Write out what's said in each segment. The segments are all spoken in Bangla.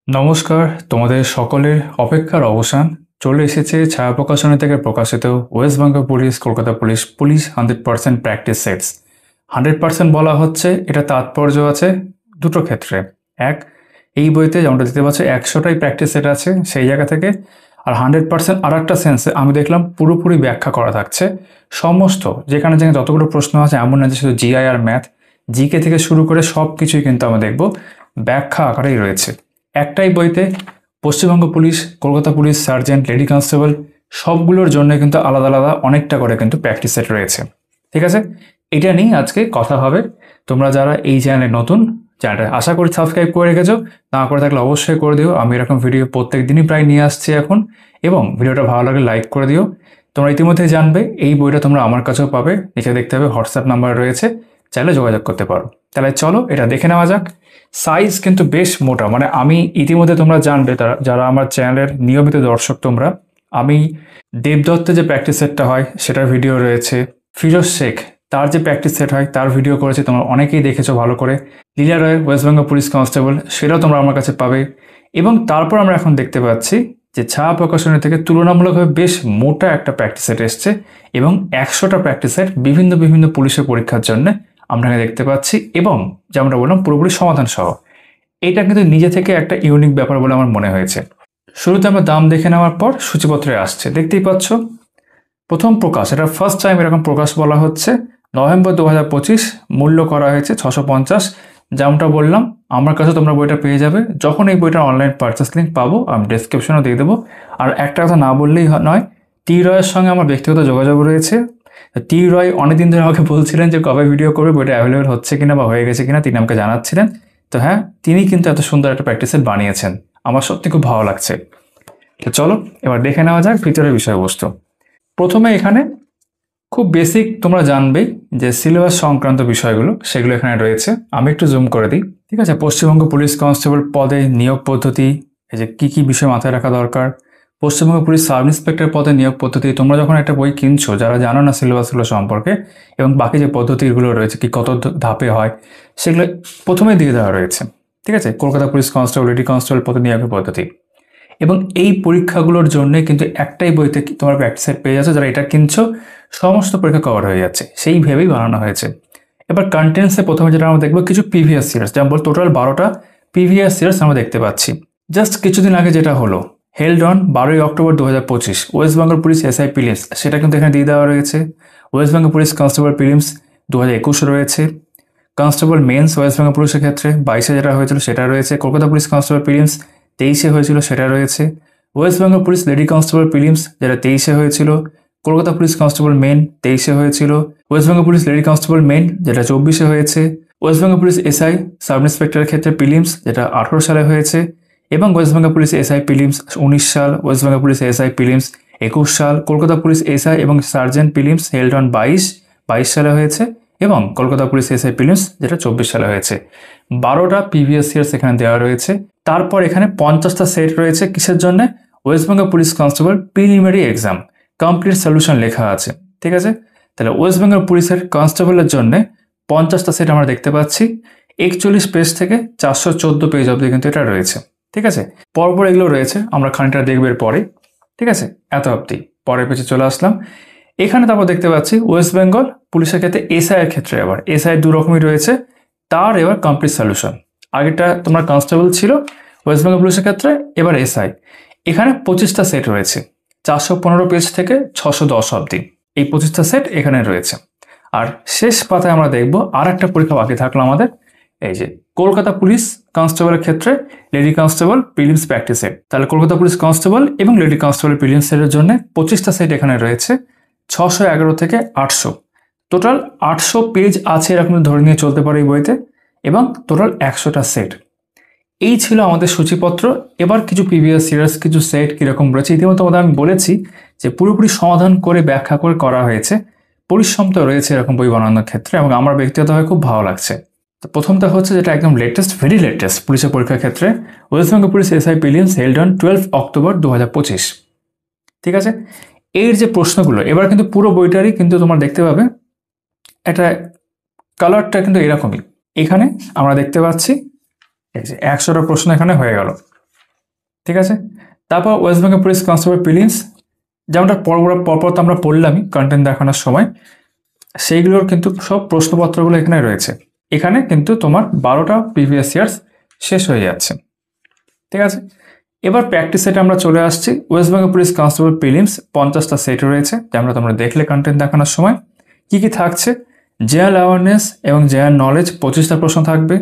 নমস্কার, তোমাদের সকলের অপেক্ষার অবসান চলে এসেছে ছায়া প্রকাশনী থেকে প্রকাশিত West Bengal police Kolkata police police 100% practice sets. 100% বলা হচ্ছে, এটা তাৎপর্য আছে দুটো ক্ষেত্রে। এক, এই বইতে যেমনটা দিতে পারছো 100টাই প্র্যাকটিস সেট আছে সেই জায়গা থেকে। আর 100% আর একটা সেন্সে আমি দেখলাম পুরোপুরি ব্যাখ্যা করা থাকছে সমস্ত, যেখানে যেখানে যতগুলো প্রশ্ন আছে, এমন না যে শুধু জিআই আর ম্যাথ, জিকে থেকে শুরু করে সব কিছুই কিন্তু আমরা দেখব ব্যাখ্যা আকারেই রয়েছে একটাই বইতে। Paschimbanga police, Kolkata police, sergeant, lady constable সবগুলোর জন্য কিন্তু আলাদা আলাদা অনেকটা করে কিন্তু প্র্যাকটিস সেট রয়েছে। ঠিক আছে, এটা নিয়ে আজকে কথা হবে। তোমরা যারা এই চ্যানেলে নতুন, চ্যানেলটা আশা করি সাবস্ক্রাইব করে রেখেছো, না করে থাকলে অবশ্যই করে দিও। আমি এরকম ভিডিও প্রত্যেক দিনই প্রায় নিয়ে আসছি এখন, এবং ভিডিওটা ভালো লাগলে লাইক করে দিও। তোমরা ইতিমধ্যে জানবে এই বইটা তোমরা আমার কাছেও পাবে, নিচে দেখতে হবে হোয়াটসঅ্যাপ নাম্বার রয়েছে, চাইলে যোগাযোগ করতে পারো। তাহলে চলো এটা দেখে নেওয়া যাক। সাইজ কিন্তু বেশ মোটা, মানে আমি ইতিমধ্যে তোমরা জানবে যারা আমার চ্যানেলের নিয়মিত দর্শক তোমরা, আমি দেবদত্তের যে প্র্যাকটিস সেটটা হয় সেটার ভিডিও রয়েছে, ফিরোজ শেখ তার যে প্র্যাকটিস সেট হয় তার ভিডিও করেছে, তোমরা অনেকেই দেখেছো ভালো করে। লীলা রয় ওয়েস্ট বেঙ্গল পুলিশ কনস্টেবল, সেটাও তোমরা আমার কাছে পাবে। এবং তারপর আমরা এখন দেখতে পাচ্ছি যে ছায়া প্রকাশনী থেকে তুলনামূলকভাবে বেশ মোটা একটা প্র্যাকটিস সেট এসছে, এবং 100টা প্র্যাকটিস সেট বিভিন্ন বিভিন্ন পুলিশের পরীক্ষার জন্য আমরা এখানে দেখতে পাচ্ছি। এবং যেমনটা বললাম পুরোপুরি সমাধান সহ, এটা কিন্তু নিজে থেকে একটা ইউনিক ব্যাপার বলে আমার মনে হয়েছে। শুরুতে আমরা দাম দেখে নেওয়ার পর সূচিপত্রে আসছে, দেখতেই পাচ্ছ প্রথম প্রকাশ, এটা ফার্স্ট টাইম এরকম প্রকাশ বলা হচ্ছে, নভেম্বর 2025, মূল্য করা হয়েছে 650। যেমনটা বললাম আমার কাছে তোমরা বইটা পেয়ে যাবে, যখন এই বইটার অনলাইন পারচেস লিঙ্ক পাবো আমি ডেসক্রিপশনও দিয়ে দেবো। আর একটা কথা না বললেই নয়, টি রয়ের সঙ্গে আমার ব্যক্তিগত যোগাযোগ রয়েছে। টি রয় অনেকদিন ধরে আমাকে বলছিলেন যে কবে ভিডিও করবে, বইটা অ্যাভেলেবেল হচ্ছে কিনা বা হয়ে গেছে কিনা, তিনি আমাকে জানাচ্ছিলেন। তো হ্যাঁ, তিনি কিন্তু এত সুন্দর একটা প্র্যাকটিস সেট বানিয়েছেন, আমার সত্যি খুব ভালো লাগছে। তো চলো এবার দেখে নেওয়া যাক ভিতরের বিষয়বস্তু। প্রথমে এখানে খুব বেসিক তোমরা জানবেই যে সিলেবাস সংক্রান্ত বিষয়গুলো সেগুলো এখানে রয়েছে। আমি একটু জুম করে দিই, ঠিক আছে। পশ্চিমবঙ্গ পুলিশ কনস্টেবল পদে নিয়োগ পদ্ধতি, এই যে কী কী বিষয় মাথায় রাখা দরকার। পশ্চিমবঙ্গ পুলিশ সাব ইন্সপেক্টর পদে নিয়োগ পদ্ধতি, তোমরা যখন একটা বই কিনছো, যারা জানো না সিলেবাসগুলো সম্পর্কে এবং বাকি যে পদ্ধতিগুলো রয়েছে কি কত ধাপে হয়, সেগুলো প্রথমে দিয়ে দেওয়া রয়েছে। ঠিক আছে, Kolkata police constable, lady constable পদে নিয়োগের পদ্ধতি। এবং এই পরীক্ষাগুলোর জন্য কিন্তু একটাই বইতে তোমার প্র্যাকটিস সেট পেয়ে যাচ্ছে, যারা এটা কিনছো সমস্ত পরীক্ষা কভার হয়ে যাচ্ছে, সেই ভেবেই বানানো হয়েছে। এবার কন্টেন্টসে প্রথমে যেটা আমরা দেখবো কিছু প্রিভিয়াস ইয়ার্স, যেমন টোটাল 12টা প্রিভিয়াস ইয়ার্স আমরা দেখতে পাচ্ছি। জাস্ট কিছুদিন আগে যেটা হলো, হেল্ড অন 12ই October 2025 West Bengal police SI prelims, সেটা কিন্তু এখানে দিয়ে দেওয়া রয়েছে। West Bengal police constable prelims 2021 রয়েছে। কনস্টেবল মেন্স ওয়েস্ট বেঙ্গল পুলিশের ক্ষেত্রে 22-এ যেটা হয়েছিল সেটা রয়েছে। কলকাতা পুলিশ কনস্টেবল প্রিলিমস 23-এ হয়েছিল, সেটা রয়েছে। West Bengal police lady constable prelims যেটা 23-এ হয়েছিল। কলকাতা পুলিশ কনস্টেবল মেন 23-এ হয়েছিল। West Bengal police lady constable main যেটা 24-এ হয়েছে। West Bengal police SI sub ইন্সপেক্টরের ক্ষেত্রে প্রিলিমস যেটা 18 সালে হয়েছে। এবং West Bengal police SI prelims 19 সাল, West Bengal police SI prelims 21 সাল, কলকাতা পুলিশ এসআই এবং সার্জেন্ট প্রিলিমস হেল্ড অন 22 সালে হয়েছে, এবং কলকাতা পুলিশ এসআই প্রিলিমস যেটা 24 সালে হয়েছে। 12টা প্রিভিয়াস ইয়ার্স এখানে দেওয়া রয়েছে। তারপর এখানে 50টা সেট রয়েছে কিসের জন্য, West Bengal police constable preliminary exam complete solution লেখা আছে। ঠিক আছে, তাহলে ওয়েস্ট বেঙ্গল পুলিশের কনস্টেবলের জন্য 50টা সেট আমরা দেখতে পাচ্ছি। 41 পেজ থেকে 414 পেজ অবধি কিন্তু এটা রয়েছে। ঠিক আছে, পরপর এগুলো রয়েছে, আমরা খানিকটা দেখবে পরে। ঠিক আছে, এত অবধি, পরের পেজে চলে আসলাম। এখানে তারপর দেখতে পাচ্ছি ওয়েস্ট বেঙ্গল পুলিশের ক্ষেত্রে এসআই এর ক্ষেত্রে আবার এসআই দু রকমই রয়েছে, তার এবার কমপ্লিট সলিউশন। আগেটা তোমার কনস্টেবল ছিল ওয়েস্ট বেঙ্গল পুলিশের ক্ষেত্রে, এবার এসআই। এখানে 25টা সেট রয়েছে, 415 পেজ থেকে 610 অবধি, এই 25টা সেট এখানে রয়েছে। আর শেষ পাতায় আমরা দেখব আর একটা পরীক্ষা বাকি থাকলো আমাদের, এই যে কলকাতা পুলিশ কনস্টেবলের ক্ষেত্রে lady constable prelims practice set. তাহলে কলকাতা পুলিশ কনস্টেবল এবং লেডি কনস্টেবল প্রিলিমস সেটের জন্য 25টা সেট এখানে রয়েছে, 611 থেকে 800, টোটাল 800 পেজ আছে এরকম ধরে নিয়ে চলতে পারে এই বইতে, এবং টোটাল 100টা সেট। এই ছিল আমাদের সূচিপত্র। এবার কিছু প্রিভিয়াস ইয়ার্স কিছু সেট কীরকম রয়েছে ইতিমধ্যে তোমাদের আমি বলেছি যে পুরোপুরি সমাধান করে ব্যাখ্যা করে করা হয়েছে, পরিশ্রম তো রয়েছে এরকম বই বানানোর ক্ষেত্রে, এবং আমার ব্যক্তিগতভাবে খুব ভালো লাগছে। তো প্রথমটা হচ্ছে যেটা একদম লেটেস্ট, ভেরি লেটেস্ট পুলিশের পরীক্ষার ক্ষেত্রে, West Bengal police SI prelims held on 12 October 2025। ঠিক আছে, এর যে প্রশ্নগুলো এবার কিন্তু পুরো বইটারই কিন্তু তোমরা দেখতে পাবে এটা কালারটা কিন্তু এরকমই। এখানে আমরা দেখতে পাচ্ছি এই যে 100টা প্রশ্ন এখানে হয়ে গেল। ঠিক আছে। তারপর West Bengal police constable prelims, যেমনটা পরপর তো আমরা পড়লামই কন্টেন্ট দেখানোর সময়, সেইগুলোর কিন্তু সব প্রশ্নপত্রগুলো এখানে রয়েছে। এখানে কিন্তু তোমার 12টা প্রিভিয়াস ইয়ার্স শেষ হয়ে যাচ্ছে। ঠিক আছে, এবার প্র্যাকটিস সেটে আমরা চলে আসছি। West Bengal police constable prelims 50টা সেট রয়েছে, যেমন তোমরা দেখলে কন্টেন্ট দেখানোর সময়। কি কি থাকছে? জেনারেল অ্যাওয়ারনেস এবং জেনারেল নলেজ 25টা প্রশ্ন থাকবে,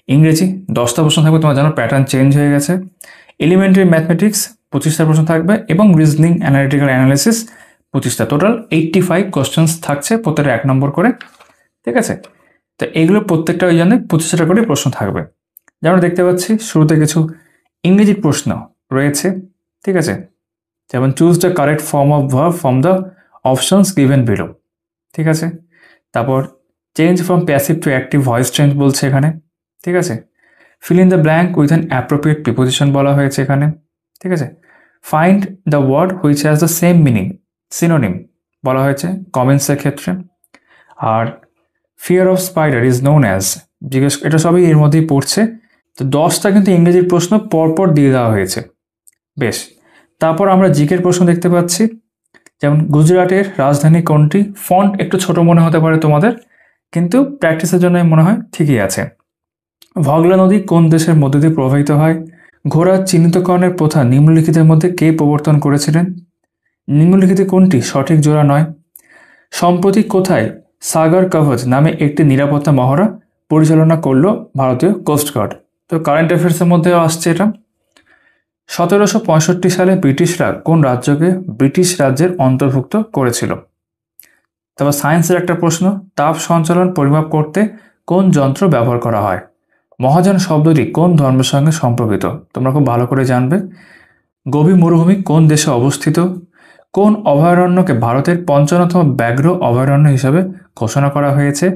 ইংরেজি 10টা প্রশ্ন থাকবে, তোমার জানো প্যাটার্ন চেঞ্জ হয়ে গেছে। এলিমেন্টারি ম্যাথমেটিক্স 25টা প্রশ্ন থাকবে এবং রিজনিং অ্যানালিটিক্যাল অ্যানালিসিস 25টা, টোটাল 85 কোশ্চেন্স থাকছে, প্রত্যেকটা 1 নম্বর করে। ঠিক আছে, তো এইগুলো প্রত্যেকটা ওই জন্য 25টা করে প্রশ্ন থাকবে। যেমন দেখতে পাচ্ছি শুরুতে কিছু ইংরেজির প্রশ্ন রয়েছে। ঠিক আছে, যেমন choose the correct form of verb from the options given below. ঠিক আছে, তারপর change from passive to active voice change বলছে এখানে। ঠিক আছে, fill in the blank with an appropriate preposition বলা হয়েছে এখানে। ঠিক আছে, find the word which has the same meaning, synonym বলা হয়েছে কমেন্টসের ক্ষেত্রে। আর fear of spider is known as, এটা সবই এর মধ্যেই পড়ছে। তো 10টা কিন্তু ইংরেজির প্রশ্ন পরপর দিয়ে দেওয়া হয়েছে। বেশ, তারপর আমরা জিকের প্রশ্ন দেখতে পাচ্ছি, যেমন গুজরাটের রাজধানী কোনটি? ফন্ট একটু ছোট মনে হতে পারে তোমাদের, কিন্তু প্র্যাকটিসের জন্য মনে হয় ঠিকই আছে। ভগলা নদী কোন দেশের মধ্য দিয়ে প্রবাহিত হয়? ঘোড়া চিহ্নিতকরণের প্রথা নিম্নলিখিতের মধ্যে কে প্রবর্তন করেছিলেন? নিম্নলিখিত কোনটি সঠিক জোড়া নয়? সম্প্রতি কোথায় সাগর কভচ নামে একটি নিরাপত্তা মহড়া পরিচালনা করলো ভারতীয় কোস্টগার্ড? তো কারেন্ট অ্যাফেয়ার্সের মধ্যে আসছে এটা। 1765 সালে ব্রিটিশরা কোন রাজ্যকে ব্রিটিশ রাজ্যের অন্তর্ভুক্ত করেছিল? তারপর সায়েন্সের একটা প্রশ্ন, তাপ সঞ্চালন পরিমাপ করতে কোন যন্ত্র ব্যবহার করা হয়? মহাযান শব্দটি কোন ধর্মের সঙ্গে সম্পর্কিত? তোমরা খুব ভালো করে জানবে। গোবি মরুভূমি কোন দেশে অবস্থিত? কোন অভয়ারণ্যকে ভারতের 55তম ব্যাঘ্র অভয়ারণ্য হিসাবে ঘোষণা করা হয়েছে?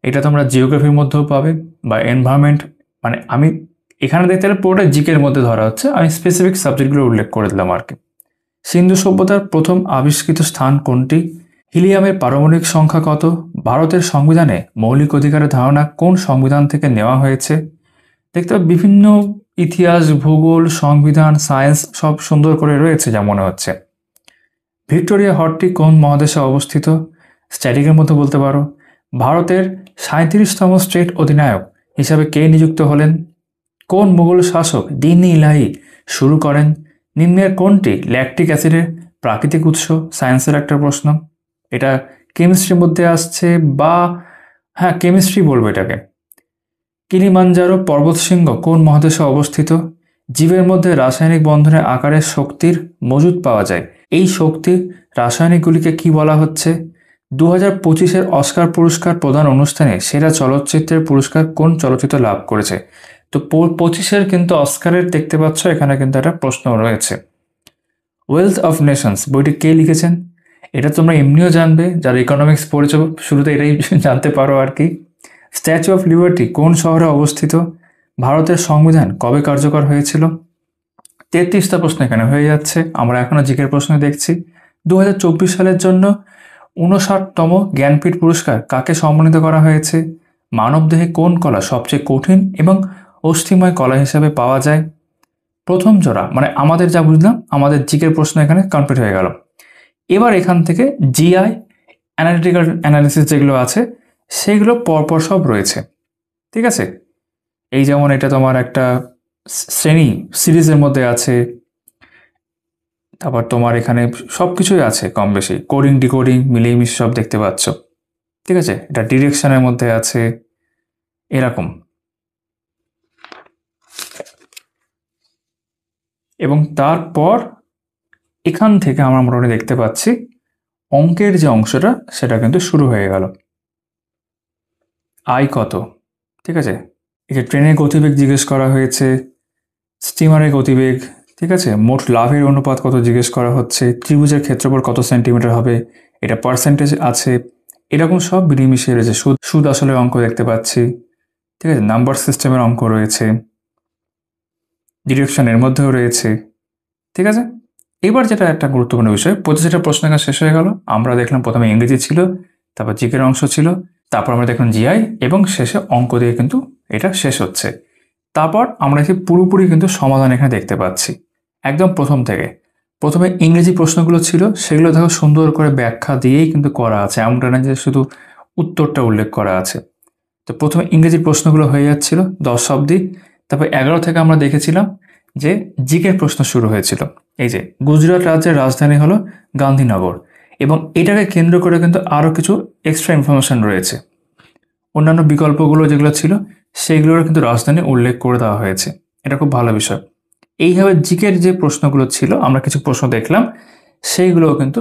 এটা তোমরা জিওগ্রাফির মধ্যেও পাবে বা এনভায়রনমেন্ট, মানে আমি এখানে দেখতে গেলে পুরোটা জিকের মধ্যে ধরা হচ্ছে, আমি স্পেসিফিক সাবজেক্টগুলো উল্লেখ করে দিলাম আর কি। সিন্ধু সভ্যতার প্রথম আবিষ্কৃত স্থান কোনটি? হিলিয়ামের পারমাণবিক সংখ্যা কত? ভারতের সংবিধানে মৌলিক অধিকারের ধারণা কোন সংবিধান থেকে নেওয়া হয়েছে? দেখতে পাবে বিভিন্ন ইতিহাস, ভূগোল, সংবিধান, সায়েন্স সব সুন্দর করে রয়েছে যা মনে হচ্ছে। ভিক্টোরিয়া হ্রদটি কোন মহাদেশে অবস্থিত? স্ট্যাটিকের মধ্যে বলতে পারো। ভারতের 37তম স্টেট অধিনায়ক হিসাবে কে নিযুক্ত হলেন? কোন মুঘল শাসক দিন ইলাহি শুরু করেন? নিম্নের কোনটি ল্যাকটিক অ্যাসিডের প্রাকৃতিক উৎস? সায়েন্সের একটা প্রশ্ন, এটা কেমিস্ট্রির মধ্যে আসছে, বা হ্যাঁ কেমিস্ট্রি বলবো এটাকে। কিলিমাঞ্জারো পর্বতশৃঙ্গ কোন মহাদেশে অবস্থিত? জীবের মধ্যে রাসায়নিক বন্ধনের আকারে শক্তির মজুদ পাওয়া যায়, এই শক্তি রাসায়নিকগুলিকে কি বলা হচ্ছে? 2025 অস্কার পুরস্কার প্রদান অনুষ্ঠানে সেরা চলচ্চিত্রের পুরস্কার কোন চলচ্চিত্র লাভ করেছে? তো 25 কিন্তু অস্কারের দেখতে পাচ্ছ এখানে কিন্তু একটা প্রশ্ন রয়েছে। ওয়েলথ অফ নেশনস বইটি কে লিখেছেন? এটা তোমরা এমনিও জানবে, যারা ইকোনমিক্স পড়েছ শুরুতে এটাই জানতে পারো আর কি। স্ট্যাচু অফ লিবার্টি কোন শহরে অবস্থিত? ভারতের সংবিধান কবে কার্যকর হয়েছিল? 33টা প্রশ্ন এখানে হয়ে যাচ্ছে। আমরা এখনো জিকের প্রশ্ন দেখছি। 2024 সালের জন্য 59তম জ্ঞানপীঠ পুরস্কার কাকে সম্মানিত করা হয়েছে? মানবদেহে কোন কলা সবচেয়ে কঠিন এবং অস্থিময় কলা হিসেবে পাওয়া যায়? প্রথম জোড়া, মানে আমাদের যা বুঝলাম, আমাদের জিকের প্রশ্ন এখানে কমপ্লিট হয়ে গেল। এবার এখান থেকে জিআই অ্যানালিটিক্যাল অ্যানালিসিস যেগুলো আছে সেগুলো পরপর সব রয়েছে। ঠিক আছে, এই যেমন এটা তোমার একটা শ্রেণী সিরিজের মধ্যে আছে, তারপর তোমার এখানে সব কিছুই আছে কম বেশি, কোডিং ডিকোডিং মিলিয়ে মিশিয়ে সব দেখতে পাচ্ছ। ঠিক আছে, এটা ডিরেকশনের মধ্যে আছে এরকম। এবং তারপর এখান থেকে আমরা মোটামুটি দেখতে পাচ্ছি অঙ্কের যে অংশটা সেটা কিন্তু শুরু হয়ে গেল। আয় কত? ঠিক আছে, এই যে ট্রেনের গতিবেগ জিজ্ঞেস করা হয়েছে, স্টিমারের গতিবেগ, ঠিক আছে, মোট লাভের অনুপাত কত জিজ্ঞেস করা হচ্ছে, ত্রিভুজের ক্ষেত্রফল কত সেন্টিমিটার হবে, এটা পার্সেন্টেজ আছে, এরকম সব মিলিয়ে রয়েছে। সুদ আসলে অঙ্ক দেখতে পাচ্ছি। ঠিক আছে, নাম্বার সিস্টেমের অঙ্ক রয়েছে, ডিরেকশনের মধ্যেও রয়েছে। ঠিক আছে, এবার যেটা একটা গুরুত্বপূর্ণ বিষয়, 25টা প্রশ্ন শেষ হয়ে গেল। আমরা দেখলাম প্রথমে ইংরেজি ছিল, তারপর জিকের অংশ ছিল, তারপর আমরা দেখলাম জিআই, এবং শেষে অঙ্ক দিয়ে কিন্তু এটা শেষ হচ্ছে। তারপর আমরা পুরোপুরি কিন্তু সমাধান এখানে দেখতে পাচ্ছি। একদম প্রথম থেকে। প্রথমে ইংরেজি প্রশ্নগুলো ছিল, সেগুলো দেখো সুন্দর করে ব্যাখ্যা দিয়েই কিন্তু করা আছে, এমনটা না যে শুধু উত্তরটা উল্লেখ করা আছে। তো প্রথমে ইংরেজি প্রশ্নগুলো হয়ে যাচ্ছিল 10 অবধি, তারপর 11 থেকে আমরা দেখেছিলাম যে জিকের প্রশ্ন শুরু হয়েছিল। এই যে গুজরাট রাজ্যের রাজধানী হলো গান্ধীনগর, এবং এটাকে কেন্দ্র করে কিন্তু আরও কিছু এক্সট্রা ইনফরমেশন রয়েছে। অন্যান্য বিকল্পগুলো যেগুলো ছিল সেইগুলোর কিন্তু রাজধানী উল্লেখ করে দেওয়া হয়েছে। এটা খুব ভালো বিষয়। এইভাবে জিকের যে প্রশ্নগুলো ছিল, আমরা কিছু প্রশ্ন দেখলাম, সেইগুলোও কিন্তু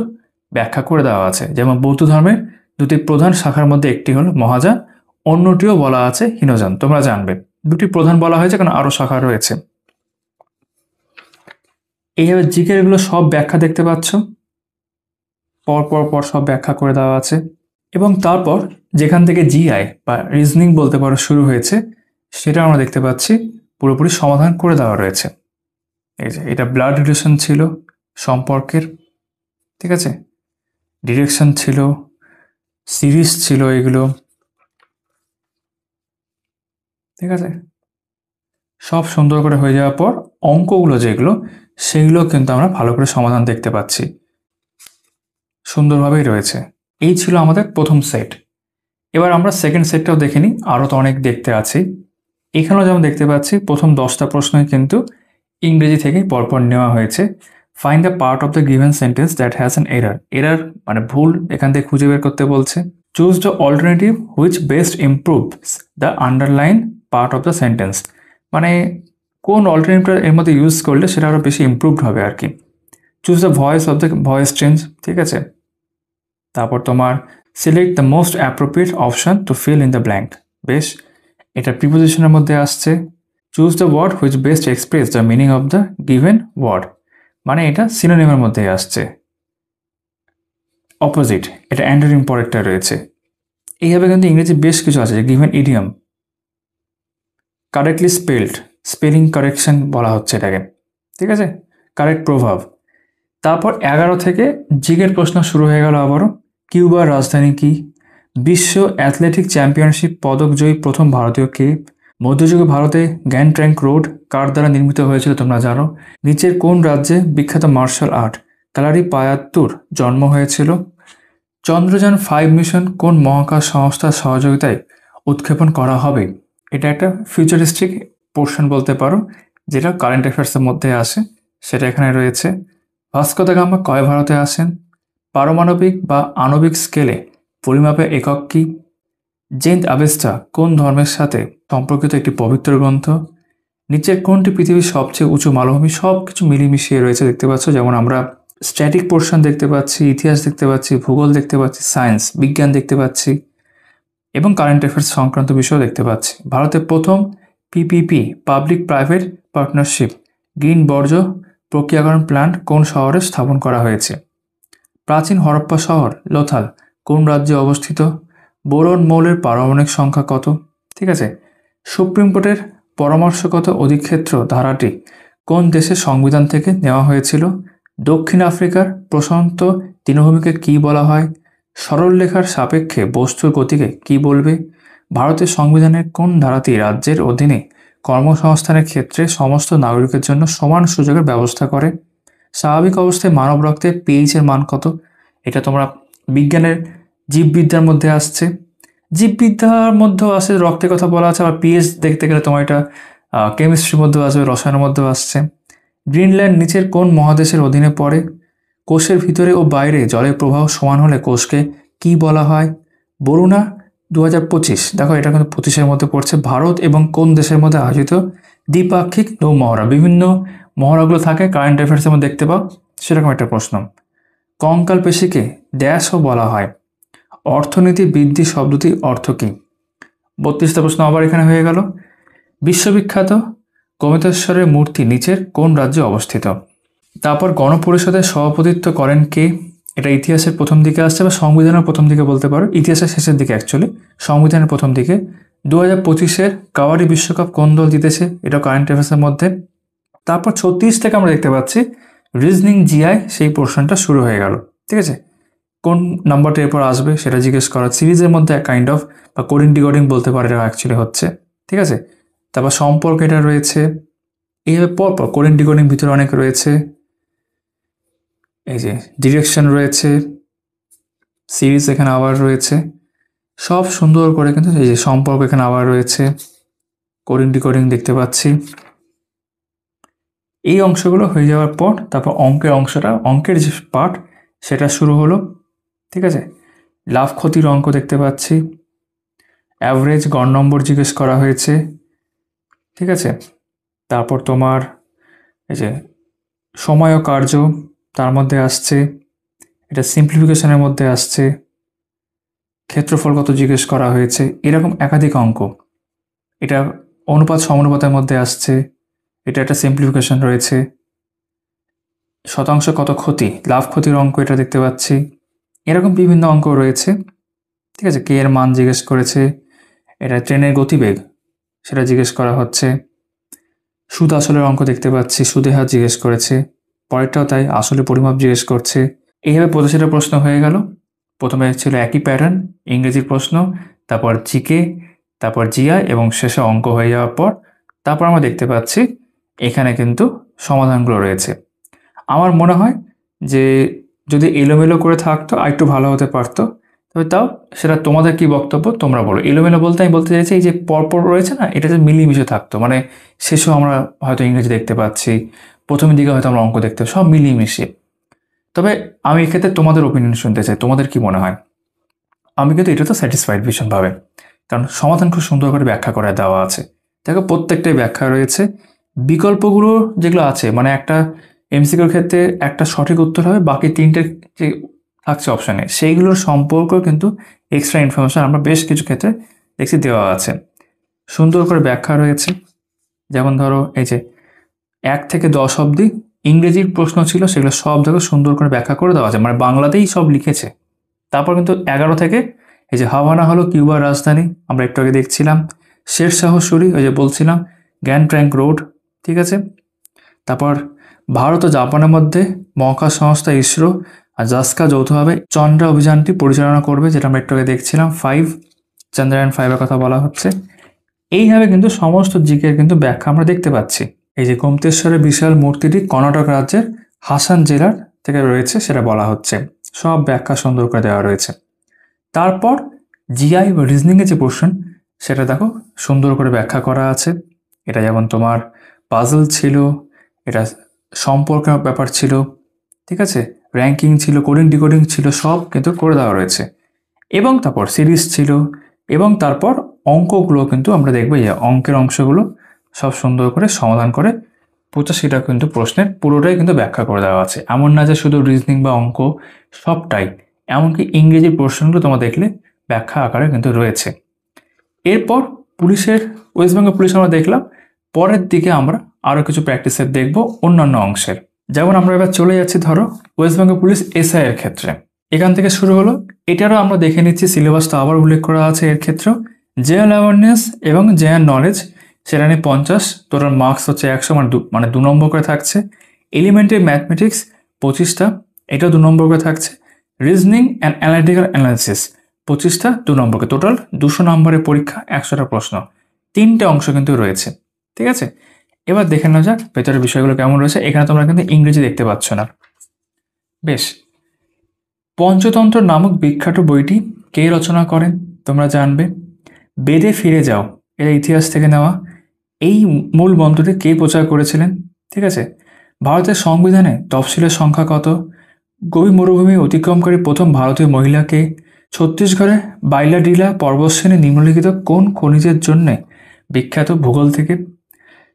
ব্যাখ্যা করে দেওয়া আছে। যেমন বৌদ্ধ ধর্মের দুটি প্রধান শাখার মধ্যে একটি হলো মহাযান, অন্যটিও বলা আছে হীনযান। তোমরা জানবে দুটি প্রধান বলা হয়েছে কারণ আরও শাখা রয়েছে। এইভাবে জিকের এগুলো সব ব্যাখ্যা দেখতে পাচ্ছ, পর পর পর সব ব্যাখ্যা করে দেওয়া আছে। এবং তারপর যেখান থেকে জিআই বা রিজনিং বলতে পারো শুরু হয়েছে, সেটা আমরা দেখতে পাচ্ছি পুরোপুরি সমাধান করে দেওয়া রয়েছে। এই যে এটা ব্লাড রিলেশন ছিল সম্পর্কের, ঠিক আছে, ডিরেকশন ছিল, সিরিজ ছিল, এগুলো ঠিক আছে। সব সুন্দর করে হয়ে যাওয়ার পর অঙ্কগুলো যেগুলো, সেগুলো কিন্তু আমরা ভালো করে সমাধান দেখতে পাচ্ছি, সুন্দরভাবেই রয়েছে। এই ছিল আমাদের প্রথম সেট। এবার আমরা সেকেন্ড সেটটাও দেখে নিই, আরও তো অনেক দেখতে আছি। এখানেও যেমন দেখতে পাচ্ছি প্রথম 10টা প্রশ্নই কিন্তু ইংরেজি থেকেই পরপর নেওয়া হয়েছে। Find the part of the given sentence that has an error. Error মানে ভুল এখান থেকে খুঁজে বের করতে বলছে। Choose the alternative which best improves the underline part of the sentence. মানে কোন অল্টারনেটিভটা এর মধ্যে ইউজ করলে সেটা আরও বেশি ইমপ্রুভড হবে আর কি। Choose the voice of the voice change, ঠিক আছে। তারপর তোমার select the most appropriate option to fill in the blank. বেশ, এটা প্রিপোজিশনের মধ্যে আসছে। Choose the word which best express the meaning of the given word, মানে এটা সিনোনিমের মধ্যে আসছে। অপোজিট, এটা অ্যান্টোনিম পরেরটা রয়েছে। এইভাবে কিন্তু ইংরেজি বেশ কিছু আছে, given idiom, correctly spelled, spelling correction বলা হচ্ছে এটাকে, ঠিক আছে, কারেক্ট প্রভাব। তারপর 11 থেকে জিগের প্রশ্ন শুরু হয়ে গেল আবারও। কিউবার রাজধানী কি? বিশ্ব অ্যাথলেটিক চ্যাম্পিয়নশিপ পদকজয়ী প্রথম ভারতীয় কে? মধ্যযুগে ভারতে গ্র্যান্ড ট্রাঙ্ক রোড কার দ্বারা নির্মিত হয়েছিল তোমরা জানো? নিচের কোন রাজ্যে বিখ্যাত মার্শাল আর্ট কালারি পায়াত্তুর জন্ম হয়েছিল? চন্দ্রযান 5 মিশন কোন মহাকাশ সংস্থার সহযোগিতায় উৎক্ষেপণ করা হবে? এটা একটা ফিউচারিস্টিক পোর্শন বলতে পারো, যেটা কারেন্ট অ্যাফেয়ার্সের মধ্যে আসে, সেটা এখানে রয়েছে। ভাস্কো দা গামা কয় ভারতে আসেন? পারমাণবিক বা আণবিক স্কেলে পরিমাপের একক কি? জেন্ট আবেস্টা কোন ধর্মের সাথে সম্পর্কিত একটি পবিত্র গ্রন্থ? নিচের কোনটি পৃথিবীর সবচেয়ে উঁচু মালভূমি? সব কিছু মিলিয়ে রয়েছে দেখতে পাচ্ছ। যেমন আমরা স্ট্যাটিক পোর্শন দেখতে পাচ্ছি, ইতিহাস দেখতে পাচ্ছি, ভূগোল দেখতে পাচ্ছি, সায়েন্স বিজ্ঞান দেখতে পাচ্ছি, এবং কারেন্ট অ্যাফেয়ার্স সংক্রান্ত বিষয় দেখতে পাচ্ছি। ভারতের প্রথম PPP public private partnership green বর্জ্য প্রক্রিয়াকরণ প্ল্যান্ট কোন শহরে স্থাপন করা হয়েছে? প্রাচীন হরপ্পা শহর লোথাল কোন রাজ্যে অবস্থিত? বোরন মৌলের পারমাণবিক সংখ্যা কত? ঠিক আছে। সুপ্রিম কোর্টের পরামর্শগত অধিক্ষেত্র ধারাটি কোন দেশের সংবিধান থেকে নেওয়া হয়েছিল? দক্ষিণ আফ্রিকার প্রশান্ত তৃণভূমিকে কী বলা হয়? সরলরেখার সাপেক্ষে বস্তুর গতিকে কী বলবে? ভারতের সংবিধানের কোন ধারাটি রাজ্যের অধীনে কর্মসংস্থানের ক্ষেত্রে সমস্ত নাগরিকের জন্য সমান সুযোগের ব্যবস্থা করে? স্বাভাবিক অবস্থায় মানব রক্তের পিএইচ এর মান কত? এটা তোমরা বিজ্ঞানের জীববিদ্যার মধ্যে আসছে। জীববিদ্যার মধ্যেও আসে, রক্তের কথা বলা আছে, আবার পিএইচ দেখতে গেলে তোমার এটা কেমিস্ট্রির মধ্যেও আসবে, রসায়নের মধ্যেও আসছে। গ্রিনল্যান্ড নিচের কোন মহাদেশের অধীনে পড়ে? কোষের ভিতরে ও বাইরে জলের প্রবাহ সমান হলে কোষকে কি বলা হয়? বরুণা 2025, দেখো এটা কিন্তু 25-এর মধ্যে পড়ছে। ভারত এবং কোন দেশের মধ্যে আয়োজিত দ্বিপাক্ষিক নৌ মহড়া? বিভিন্ন মহড়াগুলো থাকে, কারেন্ট অ্যাফেয়ার্সের মধ্যে দেখতে পাও, সেরকম একটা প্রশ্ন। কঙ্কাল পেশিকে ড্যাশও বলা হয়। অর্থনীতি বৃদ্ধি শব্দটি অর্থ কী? 32টা প্রশ্ন আবার এখানে হয়ে গেল। বিশ্ববিখ্যাত গোমতেশ্বরের মূর্তি নিচের কোন রাজ্যে অবস্থিত? তারপর গণপরিষদের সভাপতিত্ব করেন কে? এটা ইতিহাসের প্রথম দিকে আসছে, বা সংবিধানের প্রথম দিকে বলতে পারো, ইতিহাসের শেষের দিকে অ্যাকচুয়ালি, সংবিধানের প্রথম দিকে। 2025-এর কাবাডি বিশ্বকাপ কোন দল জিতেছে? এটা কারেন্ট অ্যাফেয়ার্সের মধ্যে। তারপর 36 থেকে আমরা দেখতে পাচ্ছি রিজনিং জিআই সেই পোর্শনটা শুরু হয়ে গেল, ঠিক আছে। কোন নাম্বারটা এরপর আসবে সেটা জিজ্ঞেস করা, সিরিজের মধ্যে কাইন্ড অফ বা কোডিং ডিকোডিং বলতে পারে, এটা অ্যাকচুয়ালি হচ্ছে, ঠিক আছে। তারপর সম্পর্ক এটা রয়েছে, এইভাবে পরপর কোডিং ডিকোডিং ভিতরে অনেক রয়েছে, এই যে ডিরেকশন রয়েছে, সিরিজ এখানে আবার রয়েছে, সব সুন্দর করে কিন্তু এই যে সম্পর্ক এখানে আবার রয়েছে, কোডিং ডিকোডিং দেখতে পাচ্ছি। এই অংশগুলো হয়ে যাওয়ার পর তারপর অঙ্কের অংশটা, অঙ্কের যে পার্ট সেটা শুরু হলো। ঠিক আছে, লাভ ক্ষতির অঙ্ক দেখতে পাচ্ছি, অ্যাভারেজ গড় নম্বর জিজ্ঞেস করা হয়েছে। ঠিক আছে, তারপর তোমার এই যে সময় ও কার্য তার মধ্যে আসছে, এটা সিম্পলিফিকেশনের মধ্যে আসছে, ক্ষেত্রফল কত জিজ্ঞেস করা হয়েছে, এরকম একাধিক অঙ্ক। এটা অনুপাত সমানুপাতের মধ্যে আসছে, এটা একটা সিম্পলিফিকেশন রয়েছে। শতাংশ কত ক্ষতি, লাভ ক্ষতির অঙ্ক এটা দেখতে পাচ্ছি। এরকম বিভিন্ন অঙ্ক রয়েছে। ঠিক আছে, কে এর মান জিজ্ঞেস করেছে, এটা ট্রেনের গতিবেগ সেটা জিজ্ঞেস করা হচ্ছে। সুদ আসলের অঙ্ক দেখতে পাচ্ছি, সুদে হার জিজ্ঞেস করেছে, পরেরটাও তাই, আসলে পরিমাপ জিজ্ঞেস করছে। এইভাবে 85টা প্রশ্ন হয়ে গেল। প্রথমে ছিল একই প্যাটার্ন, ইংরেজির প্রশ্ন, তারপর জিকে, তারপর জিআই এবং শেষে অঙ্ক হয়ে যাওয়ার পর তারপর আমরা দেখতে পাচ্ছি এখানে কিন্তু সমাধানগুলো রয়েছে। আমার মনে হয় যে যদি এলোমেলো করে থাকতো আর একটু ভালো হতে পারতো, তবে তাও সেটা তোমাদের কি বক্তব্য তোমরা বলো। এলোমেলো বলতে আমি বলতে চাইছি এই যে পরপর রয়েছে না, এটা যে মিলিয়ে থাকতো, মানে শেষেও আমরা হয়তো ইংরেজি দেখতে পাচ্ছি, প্রথমের দিকে হয়তো আমরা অঙ্ক দেখতে, সব মিলিয়ে মিশিয়ে। তবে আমি এক্ষেত্রে তোমাদের ওপিনিয়ন শুনতে চাই, তোমাদের কি মনে হয়? আমি কিন্তু এটা তো স্যাটিসফাইড ভীষণভাবে, কারণ সমাধান খুব সুন্দর করে ব্যাখ্যা করে দেওয়া আছে। দেখো প্রত্যেকটাই ব্যাখ্যা রয়েছে, বিকল্পগুলো যেগুলো আছে, মানে একটা এমসিকিউর ক্ষেত্রে একটা সঠিক উত্তর হবে, বাকি তিনটে যে থাকছে অপশানে সেইগুলোর সম্পর্ক কিন্তু এক্সট্রা ইনফরমেশন আমরা বেশ কিছু ক্ষেত্রে দেখছি দেওয়া আছে, সুন্দর করে ব্যাখ্যা রয়েছে। যেমন ধরো এই যে 1 থেকে 10 অবধি ইংরেজির প্রশ্ন ছিল, সেগুলো সব দেখো সুন্দর করে ব্যাখ্যা করে দেওয়া আছে, মানে বাংলাতেই সব লিখেছে। তারপর কিন্তু 11 থেকে এই যে হাভানা হলো কিউবার রাজধানী, আমরা একটু আগে দেখছিলাম। শেরশাহ সূরি, ওই যে বলছিলাম, গ্র্যান্ড ট্রাঙ্ক রোড। ঠিক আছে, তারপর ভারত ও জাপানের মধ্যে মহাকাশ সংস্থা ইসরো আর জাস্কা যৌথভাবে চন্দ্রা অভিযানটি পরিচালনা করবে, যেটা আমরা একটু আগে দেখছিলাম। 5 চন্দ্রায়ন 5-এর কথা বলা হচ্ছে। এইভাবে কিন্তু সমস্ত জিকের কিন্তু ব্যাখ্যা আমরা দেখতে পাচ্ছি। এই যে গোমতেশ্বরের বিশাল মূর্তিটি কর্ণাটক রাজ্যের হাসান জেলার থেকে রয়েছে, সেটা বলা হচ্ছে, সব ব্যাখ্যা সুন্দর করে দেওয়া রয়েছে। তারপর জিআই বা রিজনিংয়ের যে পোর্শন সেটা দেখো সুন্দর করে ব্যাখ্যা করা আছে। এটা যেমন তোমার পাজল ছিল, এটা সম্পর্কের ব্যাপার ছিল, ঠিক আছে, র্যাঙ্কিং ছিল, কোডিং ডিকোডিং ছিল, সব কিন্তু করে দেওয়া রয়েছে। এবং তারপর সিরিজ ছিল, এবং তারপর অঙ্কগুলো কিন্তু আমরা দেখবো যে অঙ্কের অংশগুলো সব সুন্দর করে সমাধান করে 85টা কিন্তু প্রশ্নের পুরোটাই কিন্তু ব্যাখ্যা করে দেওয়া আছে। এমন না যে শুধু রিজনিং বা অঙ্ক, সবটাই, এমনকি ইংরেজির প্রশ্নগুলো তোমরা দেখলে ব্যাখ্যা আকারে কিন্তু রয়েছে। এরপর পুলিশের, ওয়েস্ট বেঙ্গল পুলিশ আমরা দেখলাম, পরের দিকে আমরা আরও কিছু প্র্যাকটিস সেট দেখবো অন্যান্য অংশের। যেমন আমরা এবার চলে যাচ্ছি ধরো ওয়েস্ট বেঙ্গল পুলিশ এসআই এর ক্ষেত্রে, এখান থেকে শুরু হলো। এটারও আমরা দেখে নিচ্ছি, সিলেবাসটা আবার উল্লেখ করা আছে এর ক্ষেত্রেও। জেনারেল অ্যাওয়ারনেস এবং জেনারেল নলেজ সেটা নিয়ে 50, টোটাল মার্কস হচ্ছে 100, মানে 2 নম্বর করে থাকছে। এলিমেন্টারি ম্যাথমেটিক্স 25টা, এটাও 2 নম্বর করে থাকছে। রিজনিং অ্যান্ড অ্যানালিটিক্যাল অ্যানালিসিস 25টা, 2 নম্বরকে, টোটাল 200 নম্বরের পরীক্ষা, 100টা প্রশ্ন, 3টে অংশ কিন্তু রয়েছে। ঠিক আছে, এবার দেখে নেওয়া যাক ভেতরের বিষয়গুলো কেমন রয়েছে। এখানে তোমরা কিন্তু ইংরেজি দেখতে পাচ্ছ না। বেশ, পঞ্চতন্ত্র নামক বিখ্যাত বইটি কে রচনা করেন তোমরা জানবে। বেদে ফিরে যাও, এর ইতিহাস থেকে নেওয়া। এই মূল মন্ত্রটি কে প্রচার করেছিলেন? ঠিক আছে, ভারতের সংবিধানে তফসিলের সংখ্যা কত? গভীর মরুভূমি অতিক্রমকারী প্রথম ভারতীয় মহিলাকে? ছত্তিশগড়ে বাইলাডিলা পর্বতশ্রেণী নিম্নলিখিত কোন খনিজের জন্যে বিখ্যাত ভূগোল থেকে?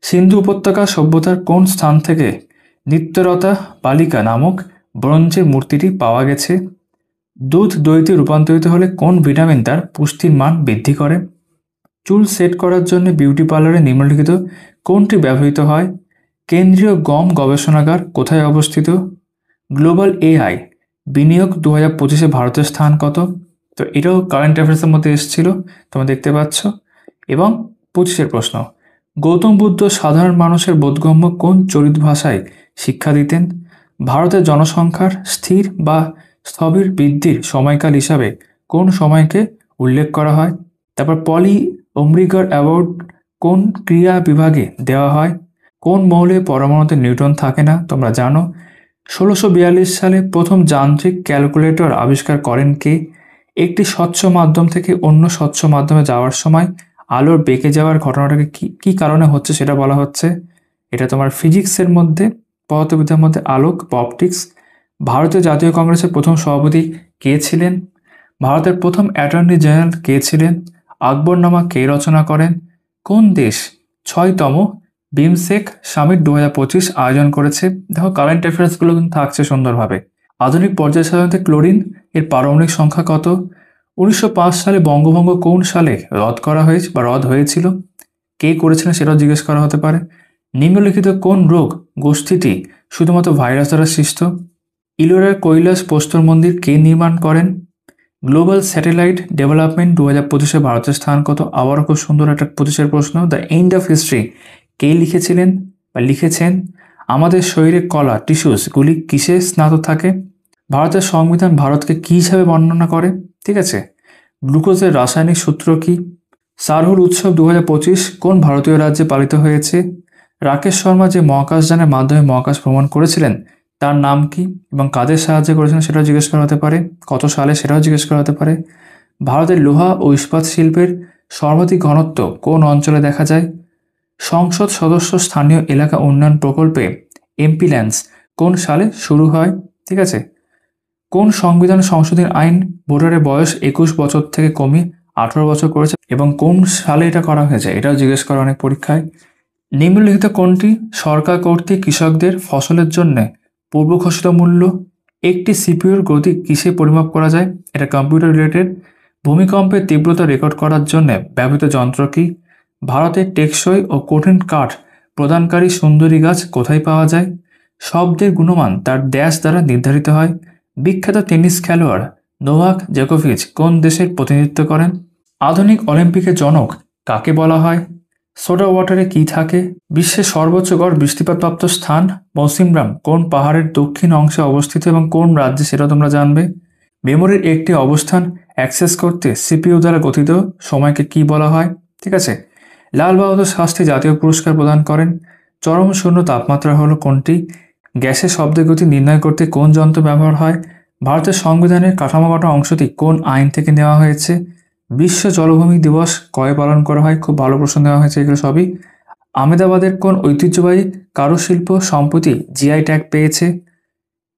সিন্ধু উপত্যকা সভ্যতার কোন স্থান থেকে নিত্যরতা বালিকা নামক ব্রোঞ্জের মূর্তিটি পাওয়া গেছে? দুধ দইতে রূপান্তরিত হলে কোন ভিটামিন তার পুষ্টির মান বৃদ্ধি করে? চুল সেট করার জন্য বিউটি পার্লারে নিম্নলিখিত কোনটি ব্যবহৃত হয়? কেন্দ্রীয় গম গবেষণাগার কোথায় অবস্থিত? গ্লোবাল এআই বিনিয়োগ 2025-এ ভারতের স্থান কত? তো এটাও কারেন্ট অ্যাফেয়ার্সের মধ্যে এসেছিল, তোমরা দেখতে পাচ্ছ। এবং 25-এর প্রশ্ন, গৌতম বুদ্ধ সাধারণ মানুষের বোধগম্য কোন চরিত ভাষায় শিক্ষা দিতেন? ভারতের জনসংখ্যার স্থির বা স্থবির বৃদ্ধির সময়কাল হিসাবে কোন সময়কে উল্লেখ করা হয়? তারপর পলি অমৃগর অ্যাওয়ার্ড কোন ক্রীড়া বিভাগে দেওয়া হয়? কোন মৌলে পরমাণুতে নিউট্রন থাকে না তোমরা জানো। 1642 সালে প্রথম যান্ত্রিক ক্যালকুলেটর আবিষ্কার করেন কে? একটি স্বচ্ছ মাধ্যম থেকে অন্য স্বচ্ছ মাধ্যমে যাওয়ার সময় আলোর বেঁকে যাওয়ার ঘটনাটাকে কি কারণে হচ্ছে সেটা বলা হচ্ছে। এটা তোমার ফিজিক্সের মধ্যে, পদার্থবিদ্যার মধ্যে আলোক বা অপটিক্স। ভারতীয় জাতীয় কংগ্রেসের প্রথম সভাপতি কে ছিলেন? ভারতের প্রথম অ্যাটর্নি জেনারেল কে ছিলেন? আকবরনামা কে রচনা করেন? কোন দেশ 6তম বিমসেক সামিট 2025 আয়োজন করেছে? দেখো কারেন্ট অ্যাফেয়ার্সগুলো কিন্তু থাকছে সুন্দরভাবে। আধুনিক পর্যায় সারণীতে ক্লোরিন এর পারমাণবিক সংখ্যা কত? 1905 সালে বঙ্গভঙ্গ কোন সালে রদ করা হয়েছে বা রদ হয়েছিল? কে করেছিলেন সেটাও জিজ্ঞেস করা হতে পারে। নিম্নলিখিত কোন রোগ গোষ্ঠীটি শুধুমাত্র ভাইরাস দ্বারা সৃষ্ট? ইলোরার কৈলাস প্রস্তর মন্দির কে নির্মাণ করেন? গ্লোবাল স্যাটেলাইট ডেভেলপমেন্ট 2025 ভারতের স্থান কত? আবারও খুব সুন্দর একটা 25 প্রশ্ন। দ্য এন্ড অফ হিস্ট্রি কে লিখেছিলেন বা লিখেছেন? আমাদের শরীরে কলা টিস্যুসগুলি কিসে স্নাত থাকে? ভারতের সংবিধান ভারতকে কী হিসাবে বর্ণনা করে? ঠিক আছে। গ্লুকোজের রাসায়নিক সূত্র কি? সারহুল উৎসব 2025 কোন ভারতীয় রাজ্যে পালিত হয়েছে? রাকেশ শর্মা যে মহাকাশযানের মাধ্যমে মহাকাশ ভ্রমণ করেছিলেন তার নাম কি এবং কাদের সাহায্যে করেছেন সেটাও জিজ্ঞেস করা হতে পারে। কত সালে সেটাও জিজ্ঞেস করা হতে পারে। ভারতের লোহা ও ইস্পাত শিল্পের সর্বাধিক ঘনত্ব কোন অঞ্চলে দেখা যায়? সংসদ সদস্য স্থানীয় এলাকা উন্নয়ন প্রকল্পে এমপি ল্যান্ডস কোন সালে শুরু হয়? ঠিক আছে। কোন সংবিধান সংশোধনী আইন ভোটারের বয়স 21 বছর থেকে কমিয়ে 18 বছর করেছে এবং কোন সালে এটা করা হয়েছে এটাও জিজ্ঞেস করা অনেক পরীক্ষায়। নিম্নলিখিত কোনটি সরকার কর্তৃক কৃষকদের ফসলের জন্য পূর্ব ঘোষিত মূল্য? একটি সিপিইউর গতি কিসে পরিমাপ করা যায়? এটা কম্পিউটার রিলেটেড। ভূমিকম্পের তীব্রতা রেকর্ড করার জন্য ব্যবহৃত যন্ত্র কি? ভারতের টেকসই ও কঠিন কাঠ প্রদানকারী সুন্দরী গাছ কোথায় পাওয়া যায়? শব্দের গুণমান তার ড্যাশ দ্বারা নির্ধারিত হয়। বিখ্যাত টেনিস খেলোয়াড় নোভাক জোকোভিচ কোন দেশের প্রতিনিধিত্ব করেন? আধুনিক অলিম্পিকের জনক কাকে বলা হয়? সোডা ওয়াটারে কি থাকে? বিশ্বের সর্বোচ্চ গড় বৃষ্টিপাতপ্রাপ্ত স্থান মৌসিমরাম কোন পাহাড়ের দক্ষিণ অংশে অবস্থিত এবং কোন রাজ্যে সেটা তোমরা জানবে। মেমোরির একটি অবস্থান অ্যাক্সেস করতে সিপিইউ দ্বারা গঠিত সময়কে কি বলা হয়? ঠিক আছে। লাল বাহাদুর শাস্ত্রী জাতীয় পুরস্কার প্রদান করেন। চরম শূন্য তাপমাত্রা হলো কোনটি? গ্যাসের শব্দের গতি নির্ণয় করতে কোন যন্ত্র ব্যবহার হয়? ভারতের সংবিধানের কাঠামোগত অংশটি কোন আইন থেকে নেওয়া হয়েছে? বিশ্ব জলভূমি দিবস কবে পালন করা হয়? খুব ভালো প্রশ্ন দেওয়া হয়েছে এগুলো সবই। আহমেদাবাদের কোন ঐতিহ্যবাহী কারুশিল্প সম্প্রতি জিআই ট্যাগ পেয়েছে?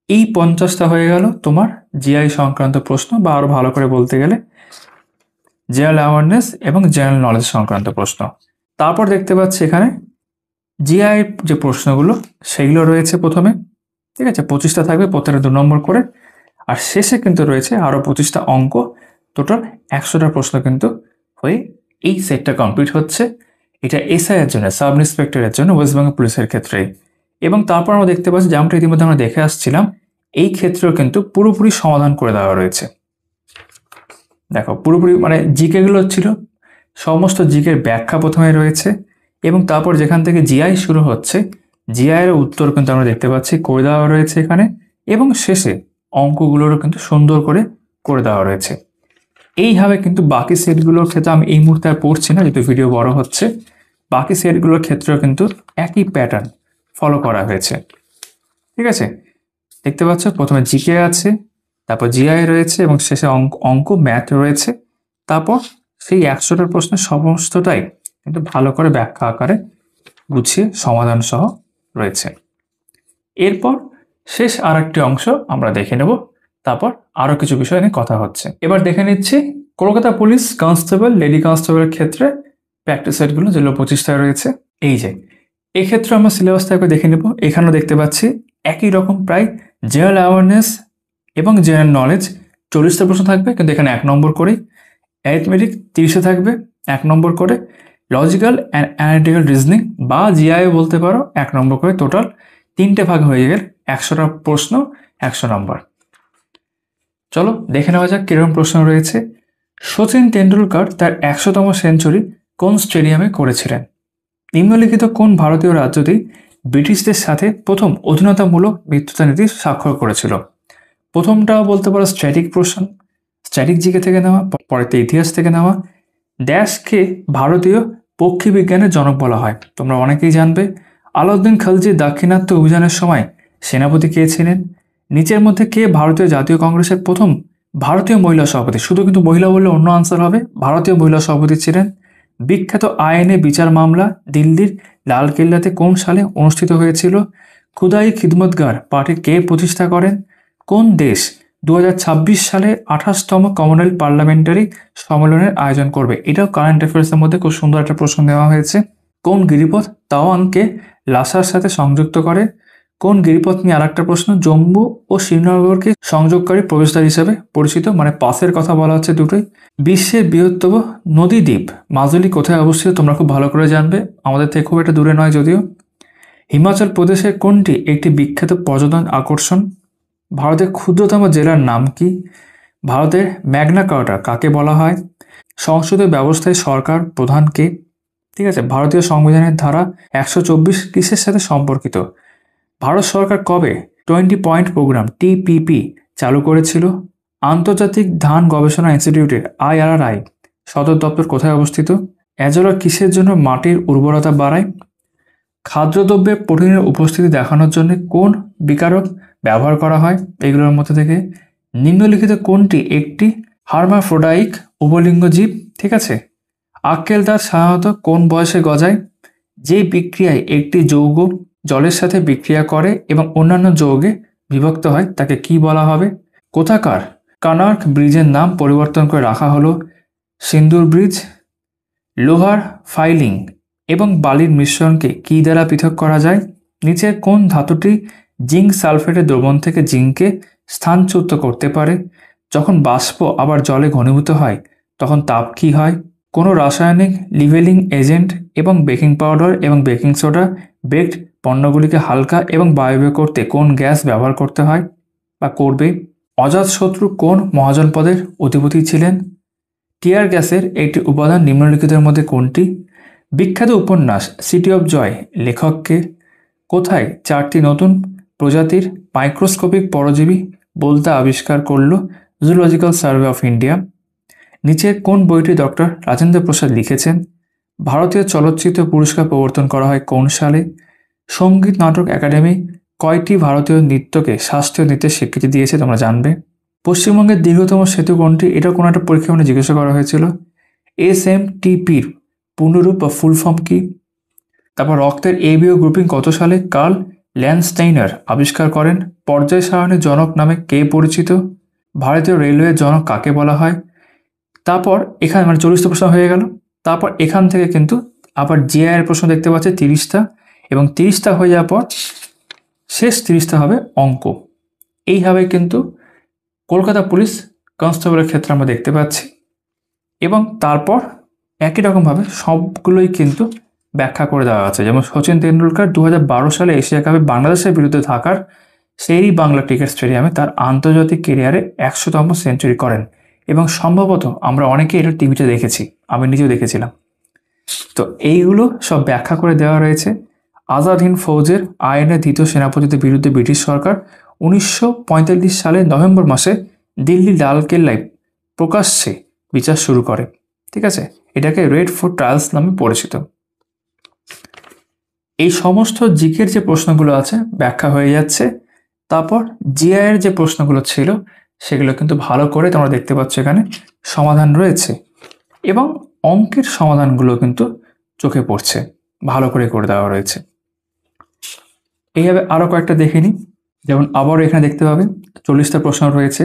এই 50টা হয়ে গেল তোমার জিআই সংক্রান্ত প্রশ্ন, বা আরো ভালো করে বলতে গেলে জেনারেল অ্যাওয়ারনেস এবং জেনারেল নলেজ সংক্রান্ত প্রশ্ন। তারপর দেখতে পাচ্ছি এখানে জিআই যে প্রশ্নগুলো সেগুলো রয়েছে প্রথমে। ঠিক আছে, 25টা থাকবে, প্রত্যেকটা 2 নম্বর করে। আর শেষে কিন্তু রয়েছে আরও 25টা অঙ্ক। টোটাল 100টা প্রশ্ন কিন্তু হয়ে এই সেটটা কমপ্লিট হচ্ছে। এটা এসআইয়ের জন্য, সাব ইন্সপেক্টরের জন্য, ওয়েস্ট বেঙ্গল পুলিশের ক্ষেত্রে। এবং তারপর আমরা দেখতে পাচ্ছি যেমনটা ইতিমধ্যে আমরা দেখে আসছিলাম, এই ক্ষেত্রেও কিন্তু পুরোপুরি সমাধান করে দেওয়া রয়েছে। দেখো পুরোপুরি মানে জিকেগুলো ছিল, সমস্ত জিকের ব্যাখ্যা প্রথমে রয়েছে এবং তারপর যেখান থেকে জিআই শুরু হচ্ছে জিআইয়ের উত্তর কিন্তু আমরা দেখতে পাচ্ছি করে দেওয়া রয়েছে এখানে, এবং শেষে অঙ্কগুলোরও কিন্তু সুন্দর করে দেওয়া রয়েছে। এইভাবে কিন্তু বাকি সেটগুলোর ক্ষেত্রে আমি এই মুহূর্তে আর পড়ছি না যেহেতু ভিডিও বড় হচ্ছে। বাকি সেটগুলোর ক্ষেত্রেও কিন্তু একই প্যাটার্ন ফলো করা হয়েছে। ঠিক আছে, দেখতে পাচ্ছ প্রথমে জিকে আছে, তারপর জিআই রয়েছে এবং শেষে অঙ্ক ম্যাথ রয়েছে। তারপর সেই 100টার প্রশ্নের সমস্তটাই কিন্তু ভালো করে ব্যাখ্যা আকারে গুছিয়ে সমাধান সহ রয়েছে। এরপর শেষ আর একটি অংশ আমরা দেখে নেব, তারপর আরো কিছু বিষয় নিয়ে কথা হচ্ছে। এবার দেখে নিচ্ছি কলকাতা পুলিশ কনস্টেবল, লেডি কনস্টেবলের ক্ষেত্রে প্র্যাকটিস সেটগুলো যেগুলো 25টায় রয়েছে। এই যে এক্ষেত্রে আমরা সিলেবাসটা একবার দেখে নেব। এখানেও দেখতে পাচ্ছি একই রকম প্রায় জেনারেল অ্যাওয়ারনেস এবং জেনারেল নলেজ 40টা প্রশ্ন থাকবে, কিন্তু এখানে 1 নম্বর করে। অ্যারিথমেটিক 30-এ থাকবে 1 নম্বর করে। লজিক্যাল অ্যান্ড অ্যানালিটিক্যাল রিজনিং বা জিআইও বলতে পারো 1 নম্বর করে। টোটাল 3টে ভাগ হয়ে গেলে 100টা প্রশ্ন 100 নম্বর। চলো দেখে নেওয়া যাক কিরকম প্রশ্ন রয়েছে। সচিন তেন্ডুলকর তার 100তম সেঞ্চুরি কোন স্টেডিয়ামে করেছিলেন? নিম্নলিখিত কোন ভারতীয় রাজ্যটি ব্রিটিশদের সাথে প্রথম অধীনতামূলক মিত্রতা নীতি স্বাক্ষর করেছিল? প্রথমটাও বলতে পারো স্ট্যাটিক প্রশ্ন, স্ট্যাটিক জিকে থেকে নেওয়া, পরেতে ইতিহাস থেকে নেওয়া। ড্যাশকে ভারতীয় পক্ষী বিজ্ঞানের জনক বলা হয়, তোমরা অনেকেই জানবে। আলাউদ্দিন খলজি দাক্ষিণাত্য অভিযানের সময় সেনাপতি কে ছিলেন? নিচের মধ্যে কে ভারতীয় জাতীয় কংগ্রেসের প্রথম ভারতীয় মহিলা সভাপতি? শুধু কিন্তু মহিলা বললে অন্য আনসার হবে, ভারতীয় মহিলা সভাপতি ছিলেন। বিখ্যাত আইএনএ বিচার মামলা দিল্লির লালকেল্লাতে কোন সালে অনুষ্ঠিত হয়েছিল? খুদাই খিদমতগার পার্টি কে প্রতিষ্ঠা করেন? কোন দেশ 2026 সালে 28তম কমনওয়েলথ পার্লামেন্টারি সম্মেলনের আয়োজন করবে? এটাও কারেন্ট অ্যাফেয়ার্সের মধ্যে খুব সুন্দর একটা প্রশ্ন দেওয়া হয়েছে। কোন গিরিপথ তাওয়াংকে লাসার সাথে সংযুক্ত করে? কোন গিরিপথ নিয়ে আরেকটা প্রশ্ন, জম্মু ও শ্রীনগরকে সংযোগকারী প্রবেশদ্বার হিসেবে পরিচিত, মানে পাসের কথা বলা হচ্ছে দুটোই। বিশ্বের বৃহত্তম নদী দ্বীপ মাজুলি কোথায় অবস্থিত? তোমরা খুব ভালো করে জানবে, আমাদের থেকে খুব একটা দূরে নয় যদিও। হিমাচল প্রদেশের কোনটি একটি বিখ্যাত পর্যটন আকর্ষণ? ভারতের ক্ষুদ্রতম জেলার নাম কি? ভারতের ম্যাগনা কার্টা কাকে বলা হয়? সংসদীয় ব্যবস্থায় সরকার প্রধান কে? ঠিক আছে, ভারতীয় সংবিধানের ধারা 124 কিসের সাথে সম্পর্কিত? ভারত সরকার কবে 20 পয়েন্ট প্রোগ্রাম টিপিপি চালু করেছিল? আন্তর্জাতিক ধান গবেষণা ইনস্টিটিউটের আইআরআই সদর দপ্তর কোথায় অবস্থিত? অ্যাজোলা কিসের জন্য মাটির উর্বরতা বাড়ায়? খাদ্যদ্রব্যে প্রোটিনের উপস্থিতি দেখানোর জন্য কোন বিকারক ব্যবহার করা হয়? এগুলোর মধ্যে থেকে নিম্নলিখিত কোনটি একটি হার্মাফ্রোডাইক উভলিঙ্গ জীব? ঠিক আছে। আক্কেল দাঁত সাধারণত কোন বয়সে গজায়? যে বিক্রিয়ায় একটি যৌগ জলের সাথে বিক্রিয়া করে এবং অন্যান্য যৌগে বিভক্ত হয় তাকে কি বলা হবে? কোথাকার কানার্ক ব্রিজের নাম পরিবর্তন করে রাখা হলো সিন্দুর ব্রিজ? লোহার ফাইলিং এবং বালির মিশ্রণকে কি দ্বারা পৃথক করা যায়? নিচের কোন ধাতুটি জিঙ্ক সালফেটের দ্রবণ থেকে জিঙ্কে স্থানচ্যুত করতে পারে? যখন বাষ্প আবার জলে ঘনীভূত হয় তখন তাপ কি হয়? কোনো রাসায়নিক লিভেলিং এজেন্ট এবং বেকিং পাউডার এবং বেকিং সোডা বেকড পণ্যগুলিকে হালকা এবং বায়বীয় করতে কোন গ্যাস ব্যবহার করতে হয় বা করবে? অজাতশত্রু কোন মহাজনপদের অধিপতি ছিলেন? টিয়ার গ্যাসের একটি উপাদান নিম্নলিখিতের মধ্যে কোনটি? বিখ্যাত উপন্যাস সিটি অফ জয় লেখককে? কোথায় 4টি নতুন প্রজাতির মাইক্রোস্কোপিক পরজীবী বলতে আবিষ্কার করল জুলজিক্যাল সার্ভে অফ ইন্ডিয়া? নিচের কোন বইটি ডক্টর রাজেন্দ্র প্রসাদ লিখেছেন? ভারতীয় চলচ্চিত্র পুরস্কার প্রবর্তন করা হয় কোন সালে? সঙ্গীত নাটক একাডেমি কয়টি ভারতীয় নৃত্যকে শাস্ত্রীয় নৃত্যের স্বীকৃতি দিয়েছে তোমরা জানবে? পশ্চিমবঙ্গের দীর্ঘতম সেতু কোনটি? এটা কোনো একটা পরীক্ষা মানে জিজ্ঞাসা করা হয়েছিল। SMTPর পূর্ণরূপ বা ফুল ফর্ম কি? তারপর রক্তের ABO গ্রুপিং কত সালে কার্ল ল্যান্ডস্টাইনার আবিষ্কার করেন? পর্যায় সারণীর জনক নামে কে পরিচিত? ভারতীয় রেলওয়ের জনক কাকে বলা হয়? তারপর এখানে মানে 40টা প্রশ্ন হয়ে গেল। তারপর এখান থেকে কিন্তু আবার জিআই এর প্রশ্ন দেখতে পাচ্ছে 30টা, এবং 30টা হয়ে যাওয়ার পর শেষ 30টা হবে অঙ্ক। এইভাবে কিন্তু কলকাতা পুলিশ কনস্টেবলের ক্ষেত্রে আমরা দেখতে পাচ্ছি, এবং তারপর একই রকমভাবে সবগুলোই কিন্তু ব্যাখ্যা করে দেওয়া আছে। যেমন সচিন তেন্ডুলকর 2012 সালে এশিয়া কাপে বাংলাদেশের বিরুদ্ধে থাকার সেই বাংলা ক্রিকেট স্টেডিয়ামে তার আন্তর্জাতিক কেরিয়ারে 100তম সেঞ্চুরি করেন, এবং সম্ভবত আমরা অনেকেই এটা টিভিতে দেখেছি, আমি নিজেও দেখেছিলাম। তো এইগুলো সব ব্যাখ্যা করে দেওয়া রয়েছে। আজাদ হিন্দ ফৌজের আইনের দ্বিতীয় সেনাপতিদের বিরুদ্ধে ব্রিটিশ সরকার 1945 সালে নভেম্বর মাসে দিল্লি লালকেল্লায় প্রকাশ্যে বিচার শুরু করে। ঠিক আছে, এটাকে রেড ফোর্ট ট্রায়ালস নামে পরিচিত। এই সমস্ত জিকের যে প্রশ্নগুলো আছে ব্যাখ্যা হয়ে যাচ্ছে। তারপর জিআইয়ের যে প্রশ্নগুলো ছিল সেগুলো কিন্তু ভালো করে তোমরা দেখতে পাচ্ছ এখানে সমাধান রয়েছে, এবং অঙ্কের সমাধানগুলো কিন্তু চোখে পড়ছে, ভালো করে করে দেওয়া রয়েছে। এইভাবে আরও কয়েকটা দেখে নিই। যেমন আবারও এখানে দেখতে পাবে 40টা প্রশ্ন রয়েছে।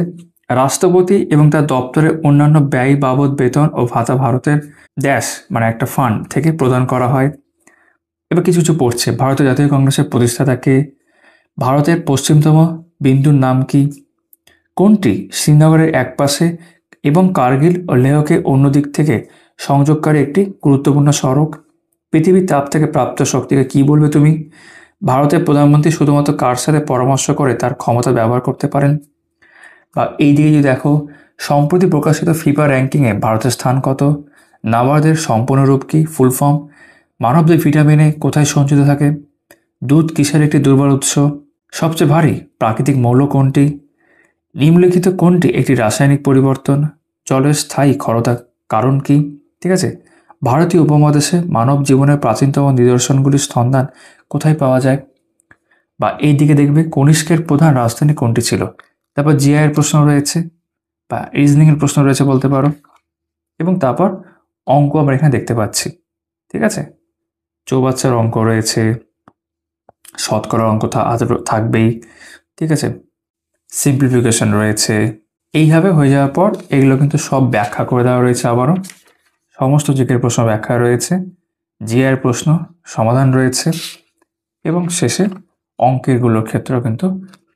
রাষ্ট্রপতি এবং তার দপ্তরের অন্যান্য ব্যয় বাবদ বেতন ও ভাতা ভারতের ড্যাশ মানে একটা ফান্ড থেকে প্রদান করা হয়। এবার কিছু কিছু পড়ছে। ভারতীয় জাতীয় কংগ্রেসের প্রতিষ্ঠাতাকে? ভারতের পশ্চিমতম বিন্দুর নাম কি? কোনটি শ্রীনগরের একপাশে এবং কার্গিল ও লেহকে অন্য দিক থেকে সংযোগকারী একটি গুরুত্বপূর্ণ সড়ক? পৃথিবীর তাপ থেকে প্রাপ্ত শক্তিকে কি বলবে তুমি? ভারতের প্রধানমন্ত্রী শুধুমাত্র কার সাথে পরামর্শ করে তার ক্ষমতা ব্যবহার করতে পারেন? বা এই দিকে যদি দেখো, সম্প্রতি প্রকাশিত ফিফা র্যাঙ্কিংয়ে ভারতের স্থান কত? নাবার্ডের সম্পূর্ণ রূপ কি, ফুল ফর্ম? মানবদেহ ভিটামিনে কোথায় সঞ্চিত থাকে? দুধ কিসের একটি দুর্বল উৎস? সবচেয়ে ভারী প্রাকৃতিক মৌল কোনটি? নিম্নলিখিত কোনটি একটি রাসায়নিক পরিবর্তন? জলের স্থায়ী ক্ষরতার কারণ কি? ঠিক আছে, ভারতীয় উপমহাদেশে মানব জীবনের প্রাচীনতম নিদর্শনগুলির সন্ধান কোথায় পাওয়া যায়? বা এই দিকে দেখবে কনিষ্কের প্রধান রাজধানী কোনটি ছিল। তারপর জিআই এর প্রশ্ন রয়েছে বা রিজনিং এর প্রশ্ন রয়েছে বলতে পারো। এবং তারপর অঙ্ক আমরা এখানে দেখতে পাচ্ছি, ঠিক আছে। চৌবাচ্চার অঙ্ক রয়েছে, শতকরার অঙ্ক থাকবেই, ঠিক আছে। সিম্পলিফিকেশন রয়েছে। এইভাবে হয়ে যাওয়ার পর এগুলো কিন্তু সব ব্যাখ্যা করে দেওয়া রয়েছে। আবারও সমস্ত জিকের প্রশ্ন ব্যাখ্যা রয়েছে, জিআইয়ের প্রশ্ন সমাধান রয়েছে, এবং শেষে অঙ্কেরগুলোর ক্ষেত্রেও কিন্তু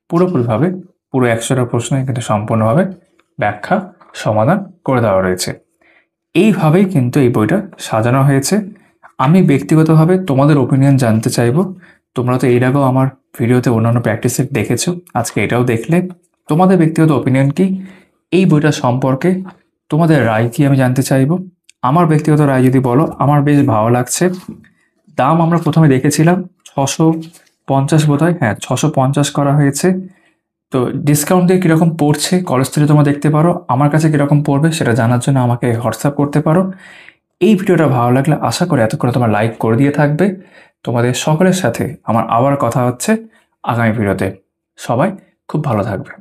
পুরোপুরিভাবে পুরো 100টা প্রশ্নই কিন্তু সম্পূর্ণভাবে ব্যাখ্যা সমাধান করে দেওয়া রয়েছে। এইভাবেই কিন্তু এই বইটা সাজানো হয়েছে। আমি ব্যক্তিগতভাবে তোমাদের ওপিনিয়ন জানতে চাইবো। তোমরা তো এর আগেও আমার ভিডিওতে অন্যান্য প্র্যাকটিস সেট দেখেছো, আজকে এটাও দেখলে। তোমাদের ব্যক্তিগত ওপিনিয়ন কি এই বইটা সম্পর্কে? তোমাদের রায় কি আমি জানতে চাইবো। আমার ব্যক্তিগত রায় যদি বলো, আমার বেশ ভালো লাগছে। দাম আমরা প্রথমে দেখেছিলাম 650 বোধহয়, হ্যাঁ 650 করা হয়েছে। তো ডিসকাউন্ট দিয়ে কীরকম পড়ছে কলেজ থেকে তোমরা দেখতে পারো। আমার কাছে কীরকম পড়বে সেটা জানার জন্য আমাকে হোয়াটসঅ্যাপ করতে পারো। এই ভিডিওটা ভালো লাগলে আশা করি এতক্ষণ তোমরা লাইক করে দিয়ে থাকবে। তোমাদের সকলের সাথে আমার আবার কথা হচ্ছে আগামী ভিডিওতে। সবাই খুব ভালো থাকবে।